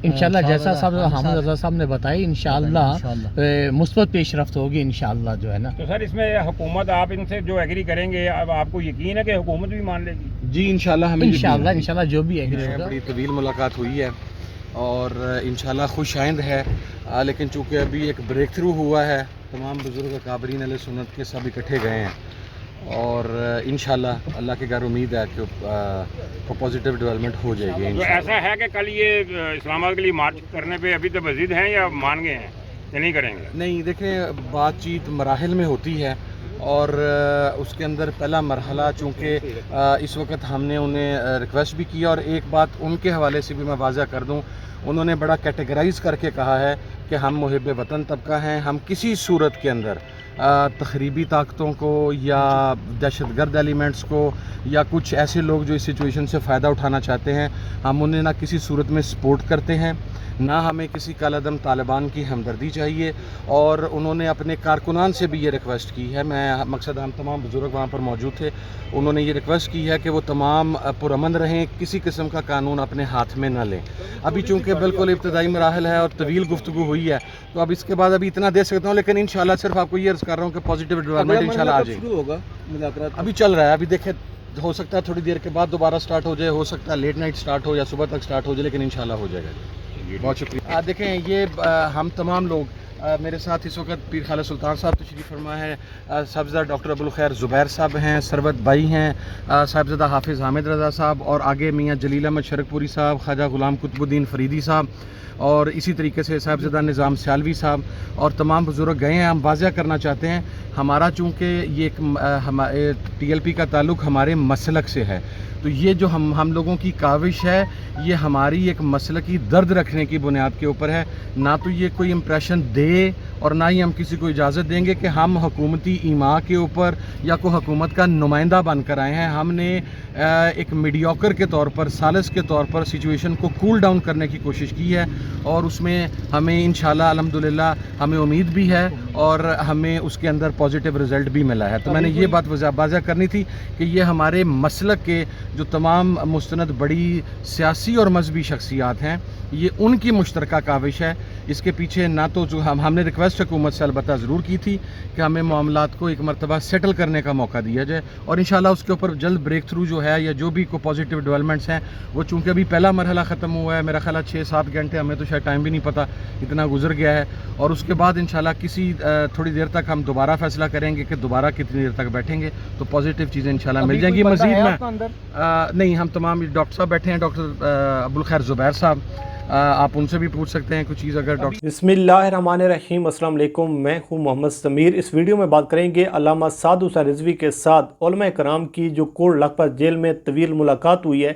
انشاءاللہ جیسا صاحب حامد رضا صاحب نے بتائی انشاءاللہ مثبت پیش رفت ہوگی انشاءاللہ جو ہے نا. تو سر اس میں حکومت آپ ان سے جو ایگری کریں گے اب آپ کو یقین ہے کہ حکومت بھی مان لے گی؟ جی انشاءاللہ ہمیں انشاءاللہ جو بھی ایگری ہوگا. بڑی طویل ملاقات ہوئی ہے اور انشاءاللہ خوش آئند ہے، لیکن چونکہ ابھی ایک بریک تھرو ہوا ہے، تمام بزرگ اکابرین اہل سنت کے سب اکٹھے گئے ہیں اور انشاءاللہ اللہ کے گھر امید ہے کہ پازیٹیو ڈیولپمنٹ ہو جائے گی. تو ایسا ہے کہ کل یہ اسلام آباد کے لیے مارچ کرنے پہ ابھی تو مزید ہیں یا مان گئے ہیں کہ نہیں کریں گے؟ نہیں دیکھیں، بات چیت مراحل میں ہوتی ہے اور اس کے اندر پہلا مرحلہ چونکہ اس وقت ہم نے انہیں ریکویسٹ بھی کیا، اور ایک بات ان کے حوالے سے بھی میں واضح کر دوں، انہوں نے بڑا کیٹیگرائز کر کے کہا ہے کہ ہم محب وطن طبقہ ہیں، ہم کسی صورت کے اندر تخریبی طاقتوں کو یا دہشت گرد ایلیمنٹس کو یا کچھ ایسے لوگ جو اس سچویشن سے فائدہ اٹھانا چاہتے ہیں، ہم انہیں نہ کسی صورت میں سپورٹ کرتے ہیں، نہ ہمیں کسی کالعدم طالبان کی ہمدردی چاہیے. اور انہوں نے اپنے کارکنان سے بھی یہ ریکویسٹ کی ہے، میں مقصد ہم تمام بزرگ وہاں پر موجود تھے، انہوں نے یہ ریکویسٹ کی ہے کہ وہ تمام پرامن رہیں، کسی قسم کا قانون اپنے ہاتھ میں نہ لیں. ابھی چونکہ بالکل ابتدائی مراحل ہے اور طویل گفتگو ہوئی ہے، تو اب اس کے بعد ابھی اتنا دے سکتا ہوں، لیکن انشاءاللہ صرف آپ کو یہ عرض کر رہا ہوں کہ پازیٹیو ڈیولپمنٹ انشاءاللہ آ جائے گی. ابھی چل رہا ہے، ابھی دیکھیں ہو سکتا ہے تھوڑی دیر کے بعد دوبارہ سٹارٹ ہو جائے، ہو سکتا ہے لیٹ نائٹ سٹارٹ ہو یا صبح تک سٹارٹ ہو جائے، لیکن انشاءاللہ ہو جائے گا. بہت شکریہ. دیکھیں یہ ہم تمام لوگ، میرے ساتھ اس وقت پیر خالد سلطان صاحب تشریف فرما ہے، صاحبزادہ ڈاکٹر ابوالخیر زبیر صاحب ہیں، سروت بھائی ہیں، صاحبزادہ حافظ حامد رضا صاحب، اور آگے میاں جلیل احمد شرک پوری صاحب، خواجہ غلام قطب الدین فریدی صاحب، اور اسی طریقے سے صاحبزادہ نظام سیالوی صاحب اور تمام بزرگ گئے ہیں. ہم واضح کرنا چاہتے ہیں، ہمارا چونکہ یہ ایک ٹی ایل پی کا تعلق ہمارے مسلک سے ہے، تو یہ جو ہم لوگوں کی کاوش ہے یہ ہماری ایک مسلکی درد رکھنے کی بنیاد کے اوپر ہے، نہ تو یہ کوئی امپریشن دے اور نہ ہی ہم کسی کو اجازت دیں گے کہ ہم حکومتی ایما کے اوپر یا کوئی حکومت کا نمائندہ بن کر آئے ہیں. ہم نے ایک میڈیوکر کے طور پر، سالس کے طور پر سچویشن کو کول ڈاؤن کرنے کی کوشش کی ہے، اور اس میں ہمیں انشاءاللہ الحمدللہ ہمیں امید بھی ہے اور ہمیں اس کے اندر پازیٹیو رزلٹ بھی ملا ہے. تو میں نے یہ بات واضح کرنی تھی کہ یہ ہمارے مسلک کے جو تمام مستند بڑی سیاسی اور مذہبی شخصیات ہیں، یہ ان کی مشترکہ کاوش ہے. اس کے پیچھے نہ تو جو ہم نے ریکویسٹ حکومت سے البتہ ضرور کی تھی کہ ہمیں معاملات کو ایک مرتبہ سیٹل کرنے کا موقع دیا جائے، اور انشاءاللہ اس کے اوپر جلد بریک تھرو جو ہے یا جو بھی کوئی پازیٹیو ڈیولپمنٹس ہیں وہ، چونکہ ابھی پہلا مرحلہ ختم ہوا ہے، میرا خیال ہے 6-7 گھنٹے، ہمیں تو شاید ٹائم بھی نہیں پتہ اتنا گزر گیا ہے، اور اس کے بعد انشاءاللہ کسی تھوڑی دیر تک ہم دوبارہ فیصلہ کریں گے کہ دوبارہ کتنی دیر تک بیٹھیں گے، تو پازیٹیو چیزیں انشاءاللہ مل جائیں گی. مزید میں نہیں، ہم تمام ڈاکٹر صاحب بیٹھے ہیں، ڈاکٹر ابوالخیر زبیر صاحب، آپ ان سے بھی پوچھ سکتے ہیں کچھ چیز اگر ڈاکٹر. بسم اللہ الرحمن الرحیم. السلام علیکم، میں ہوں محمد سمیر. اس ویڈیو میں بات کریں گے علامہ سعد حسین رضوی کے ساتھ علماء کرام کی جو کوڑ لکھپت جیل میں طویل ملاقات ہوئی ہے،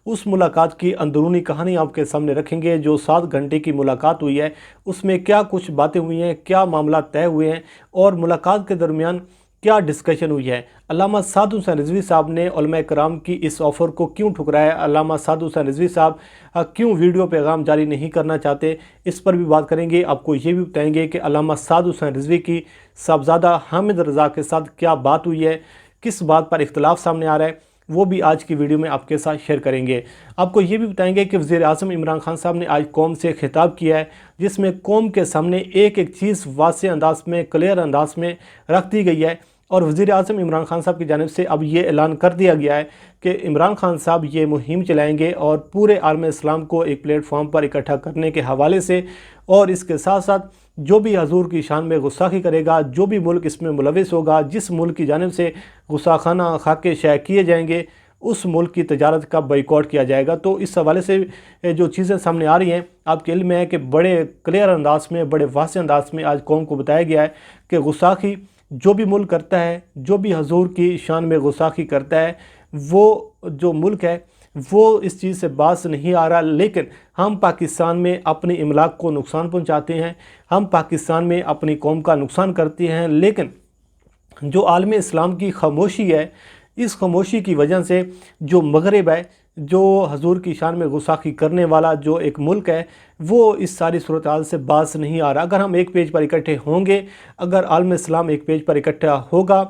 اس ملاقات کی اندرونی کہانی آپ کے سامنے رکھیں گے. جو 7 گھنٹے کی ملاقات ہوئی ہے اس میں کیا کچھ باتیں ہوئی ہیں، کیا معاملات طے ہوئے ہیں، اور ملاقات کے درمیان کیا ڈسکشن ہوئی ہے. علامہ سعد حسین رضوی صاحب نے علماء کرام کی اس آفر کو کیوں ٹھکرایا، علامہ سعد حسین رضوی صاحب کیوں ویڈیو پیغام جاری نہیں کرنا چاہتے، اس پر بھی بات کریں گے. آپ کو یہ بھی بتائیں گے کہ علامہ سعد حسین رضوی کی صاحبزادہ حامد رضا کے ساتھ کیا بات ہوئی ہے، کس بات پر اختلاف سامنے آ رہا ہے، وہ بھی آج کی ویڈیو میں آپ کے ساتھ شیئر کریں گے. آپ کو یہ بھی بتائیں گے کہ وزیر اعظم عمران خان صاحب نے آج قوم سے خطاب کیا ہے، جس میں قوم کے سامنے ایک ایک چیز واضح انداز میں، کلیئر انداز میں رکھ دی گئی ہے، اور وزیر اعظم عمران خان صاحب کی جانب سے اب یہ اعلان کر دیا گیا ہے کہ عمران خان صاحب یہ مہم چلائیں گے اور پورے عالم اسلام کو ایک پلیٹ فارم پر اکٹھا کرنے کے حوالے سے، اور اس کے ساتھ ساتھ جو بھی حضور کی شان میں گستاخی کرے گا، جو بھی ملک اس میں ملوث ہوگا، جس ملک کی جانب سے گستاخانہ خاکے شائع کیے جائیں گے، اس ملک کی تجارت کا بائیکاٹ کیا جائے گا. تو اس حوالے سے جو چیزیں سامنے آ رہی ہیں، آپ کے علم میں ہے کہ بڑے کلیئر انداز میں، بڑے واضح انداز میں آج قوم کو بتایا گیا ہے کہ گستاخی جو بھی ملک کرتا ہے، جو بھی حضور کی شان میں گستاخی کرتا ہے، وہ جو ملک ہے وہ اس چیز سے باز نہیں آ رہا. لیکن ہم پاکستان میں اپنی املاک کو نقصان پہنچاتے ہیں، ہم پاکستان میں اپنی قوم کا نقصان کرتے ہیں، لیکن جو عالم اسلام کی خاموشی ہے، اس خاموشی کی وجہ سے جو مغرب ہے، جو حضور کی شان میں گستاخی کرنے والا جو ایک ملک ہے، وہ اس ساری صورتحال سے باز نہیں آ رہا. اگر ہم ایک پیج پر اکٹھے ہوں گے، اگر عالم اسلام ایک پیج پر اکٹھا ہوگا،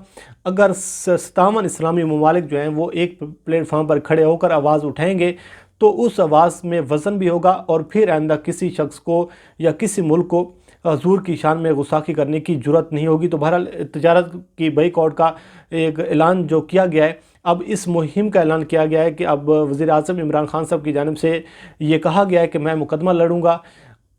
اگر 57 اسلامی ممالک جو ہیں وہ ایک پلیٹ فارم پر کھڑے ہو کر آواز اٹھائیں گے، تو تو اس آواز میں وزن بھی ہوگا اور پھر آئندہ کسی شخص کو یا کسی ملک کو حضور کی شان میں گستاخی کرنے کی جرات نہیں ہوگی۔ تو بہرحال تجارت کی بائیکاٹ کا ایک اعلان جو کیا گیا ہے، اب اس مہم کا اعلان کیا گیا ہے کہ اب وزیر اعظم عمران خان صاحب کی جانب سے یہ کہا گیا ہے کہ میں مقدمہ لڑوں گا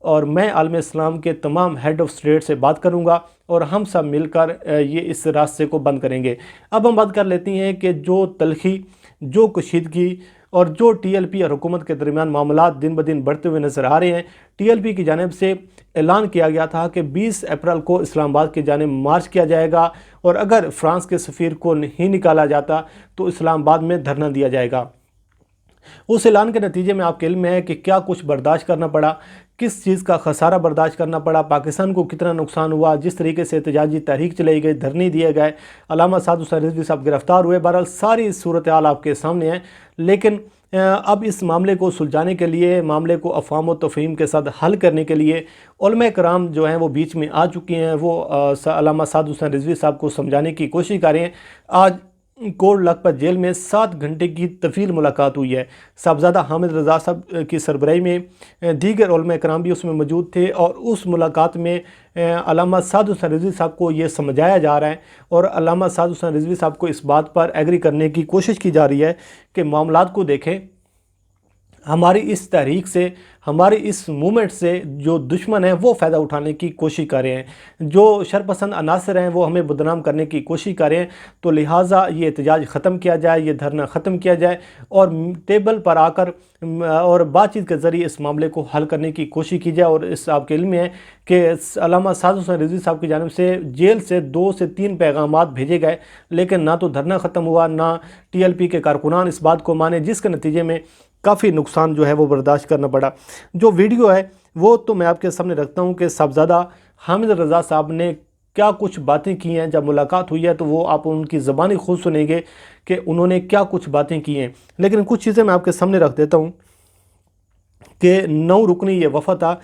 اور میں عالم اسلام کے تمام ہیڈ آف اسٹیٹ سے بات کروں گا اور ہم سب مل کر یہ اس راستے کو بند کریں گے۔ اب ہم بات کر لیتے ہیں کہ جو تلخی، جو کشیدگی اور جو ٹی ایل پی اور حکومت کے درمیان معاملات دن بدن بڑھتے ہوئے نظر آ رہے ہیں۔ ٹی ایل پی کی جانب سے اعلان کیا گیا تھا کہ 20 اپریل کو اسلام آباد کی جانب مارچ کیا جائے گا اور اگر فرانس کے سفیر کو نہیں نکالا جاتا تو اسلام آباد میں دھرنا دیا جائے گا۔ اس اعلان کے نتیجے میں آپ کے علم میں ہے کہ کیا کچھ برداشت کرنا پڑا، کس چیز کا خسارہ برداشت کرنا پڑا، پاکستان کو کتنا نقصان ہوا، جس طریقے سے احتجاجی تحریک چلائی گئی، دھرنے دیے گئے، علامہ سعد حسین رضوی صاحب گرفتار ہوئے۔ بہرحال ساری صورتحال آپ کے سامنے ہے، لیکن اب اس معاملے کو سلجھانے کے لیے، معاملے کو افہام و تفہیم کے ساتھ حل کرنے کے لیے علماء کرام جو ہیں وہ بیچ میں آ چکے ہیں۔ وہ علامہ سعد حسین رضوی صاحب کو سمجھانے کی کوشش کر رہے ہیں۔ آج کوٹ لکھپت جیل میں 7 گھنٹے کی طویل ملاقات ہوئی ہے۔ صاحبزادہ حامد رضا صاحب کی سربراہی میں دیگر علماء کرام بھی اس میں موجود تھے اور اس ملاقات میں علامہ سعد حسین رضوی صاحب کو یہ سمجھایا جا رہا ہے اور علامہ سعد حسین رضوی صاحب کو اس بات پر ایگری کرنے کی کوشش کی جا رہی ہے کہ معاملات کو دیکھیں، ہماری اس تحریک سے، ہماری اس مومنٹ سے جو دشمن ہیں وہ فائدہ اٹھانے کی کوشش کر رہے ہیں، جو شرپسند عناصر ہیں وہ ہمیں بدنام کرنے کی کوشش کر رہے ہیں، تو لہٰذا یہ احتجاج ختم کیا جائے، یہ دھرنا ختم کیا جائے اور ٹیبل پر آ کر اور بات چیت کے ذریعے اس معاملے کو حل کرنے کی کوشش کی جائے۔ اور اس آپ کے علم میں ہے کہ علامہ سعد حسین رضوی صاحب کی جانب سے جیل سے 2 سے 3 پیغامات بھیجے گئے، لیکن نہ تو دھرنا ختم ہوا، نہ ٹی ایل پی کے کارکنان اس بات کو مانے، جس کے نتیجے میں کافی نقصان جو ہے وہ برداشت کرنا پڑا۔ جو ویڈیو ہے وہ تو میں آپ کے سامنے رکھتا ہوں کہ صاحبزادہ حامد رضا صاحب نے کیا کچھ باتیں کی ہیں۔ جب ملاقات ہوئی ہے تو وہ آپ ان کی زبانی خود سنیں گے کہ انہوں نے کیا کچھ باتیں کی ہیں، لیکن کچھ چیزیں میں آپ کے سامنے رکھ دیتا ہوں کہ 9 رکنی یہ وفد تھا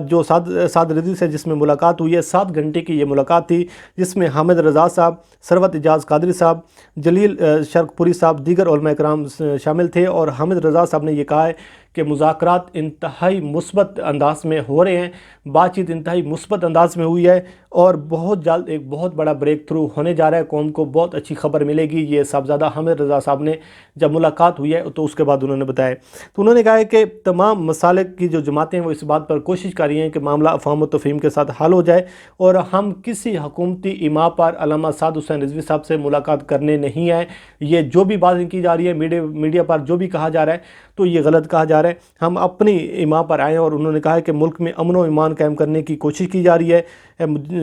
جو سعد رضوی سے جس میں ملاقات ہوئی ہے۔ 7 گھنٹے کی یہ ملاقات تھی جس میں حامد رضا صاحب، ثروت اعجاز قادری صاحب، جلیل شرق پوری صاحب، دیگر علماء کرام شامل تھے اور حامد رضا صاحب نے یہ کہا ہے کہ مذاکرات انتہائی مثبت انداز میں ہو رہے ہیں، بات چیت انتہائی مثبت انداز میں ہوئی ہے اور بہت جلد ایک بہت بڑا بریک تھرو ہونے جا رہا ہے، قوم کو بہت اچھی خبر ملے گی۔ یہ صاحبزادہ حامد رضا صاحب نے جب ملاقات ہوئی ہے تو اس کے بعد انہوں نے بتایا، تو انہوں نے کہا ہے کہ تمام مسالک کی جو جماعتیں وہ اس بات پر کوشش کر رہی ہیں کہ معاملہ افہام و تفہیم کے ساتھ حل ہو جائے اور ہم کسی حکومتی ایما پر علامہ سعد حسین رضوی صاحب سے ملاقات کرنے نہیں آئے۔ یہ جو بھی باتیں کی جا رہی ہے میڈیا پر جو بھی کہا جا رہا ہے تو یہ غلط کہا جا رہا ہے، ہم اپنی ایما پر آئیں۔ اور انہوں نے کہا ہے کہ ملک میں امن و ایمان قائم کرنے کی کوشش کی جا رہی ہے،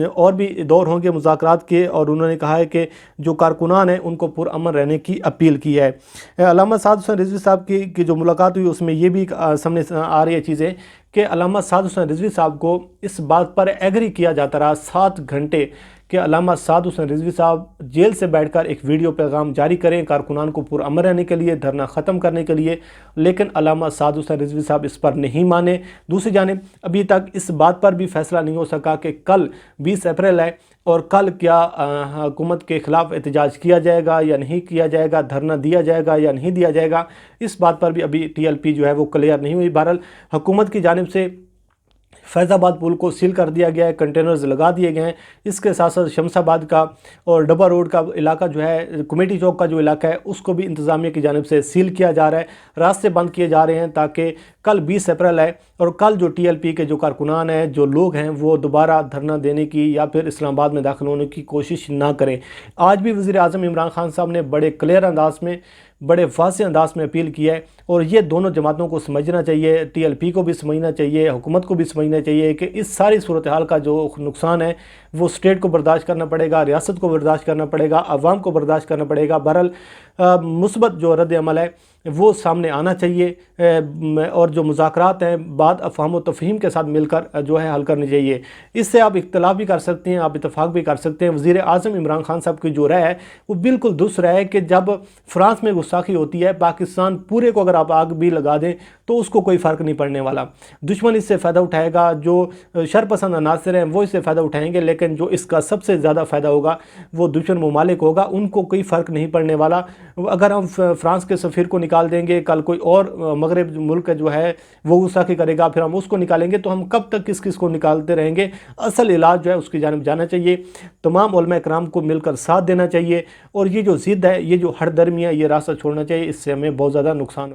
اور بھی دور ہوں گے مذاکرات کے، اور انہوں نے کہا ہے کہ جو کارکنان ہیں ان کو پرامن رہنے کی اپیل کی ہے۔ علامہ سعد حسین رضوی صاحب کی جو ملاقات ہوئی اس میں یہ بھی سامنے آ رہی ہے چیزیں کہ علامہ سعد حسین رضوی صاحب کو اس بات پر ایگری کیا جاتا رہا 7 گھنٹے کہ علامہ سعد حسین رضوی صاحب جیل سے بیٹھ کر ایک ویڈیو پیغام جاری کریں کارکنان کو پرامن رہنے کے لیے، دھرنا ختم کرنے کے لیے، لیکن علامہ سعد حسین رضوی صاحب اس پر نہیں مانے۔ دوسری جانب ابھی تک اس بات پر بھی فیصلہ نہیں ہو سکا کہ کل 20 اپریل ہے اور کل کیا حکومت کے خلاف احتجاج کیا جائے گا یا نہیں کیا جائے گا، دھرنا دیا جائے گا یا نہیں دیا جائے گا، اس بات پر بھی ابھی ٹی ایل پی جو ہے وہ کلیئر نہیں ہوئی۔ بہرحال حکومت کی جانب سے فیض آباد پل کو سیل کر دیا گیا ہے، کنٹینرز لگا دیے گئے ہیں، اس کے ساتھ ساتھ شمس آباد کا اور ڈبا روڈ کا علاقہ جو ہے، کمیٹی چوک کا جو علاقہ ہے اس کو بھی انتظامیہ کی جانب سے سیل کیا جا رہا ہے، راستے بند کیے جا رہے ہیں تاکہ کل 20 اپریل ہے اور کل جو ٹی ایل پی کے جو کارکنان ہیں، جو لوگ ہیں، وہ دوبارہ دھرنا دینے کی یا پھر اسلام آباد میں داخل ہونے کی کوشش نہ کریں۔ آج بھی وزیر اعظم عمران خان صاحب نے بڑے کلیئر انداز میں، بڑے واضح انداز میں اپیل کی ہے اور یہ دونوں جماعتوں کو سمجھنا چاہیے، ٹی ایل پی کو بھی سمجھنا چاہیے، حکومت کو بھی سمجھنا چاہیے کہ اس ساری صورتحال کا جو نقصان ہے وہ اسٹیٹ کو برداشت کرنا پڑے گا، ریاست کو برداشت کرنا پڑے گا، عوام کو برداشت کرنا پڑے گا۔ بہرحال مثبت جو رد عمل ہے وہ سامنے آنا چاہیے اور جو مذاکرات ہیں بات افہام و تفہیم کے ساتھ مل کر جو ہے حل کرنی چاہیے۔ اس سے آپ اختلاف بھی کر سکتے ہیں، آپ اتفاق بھی کر سکتے ہیں۔ وزیر اعظم عمران خان صاحب کی جو رائے ہے وہ بالکل درست رائے ہے کہ جب فرانس میں گستاخی ہوتی ہے، پاکستان پورے کو اگر آپ آگ بھی لگا دیں تو اس کو کوئی فرق نہیں پڑنے والا، دشمن اس سے فائدہ اٹھائے گا، جو شرپسند عناصر ہیں وہ اس سے فائدہ اٹھائیں گے، لیکن جو اس کا سب سے زیادہ فائدہ ہوگا وہ دشمن ممالک ہوگا، ان کو کوئی فرق نہیں پڑنے والا۔ اگر ہم فرانس کے سفیر کو نکال دیں گے، کل کوئی اور مغرب ملک جو ہے وہ گستاخی کرے گا، پھر ہم اس کو نکالیں گے، تو ہم کب تک کس کو نکالتے رہیں گے؟ اصل علاج جو ہے اس کی جانب جانا چاہیے، تمام علماء کرام کو مل کر ساتھ دینا چاہیے، اور یہ جو ضد ہے، یہ جو ہر درمی ہے، یہ راستہ چھوڑنا چاہیے، اس سے ہمیں بہت زیادہ نقصان ہو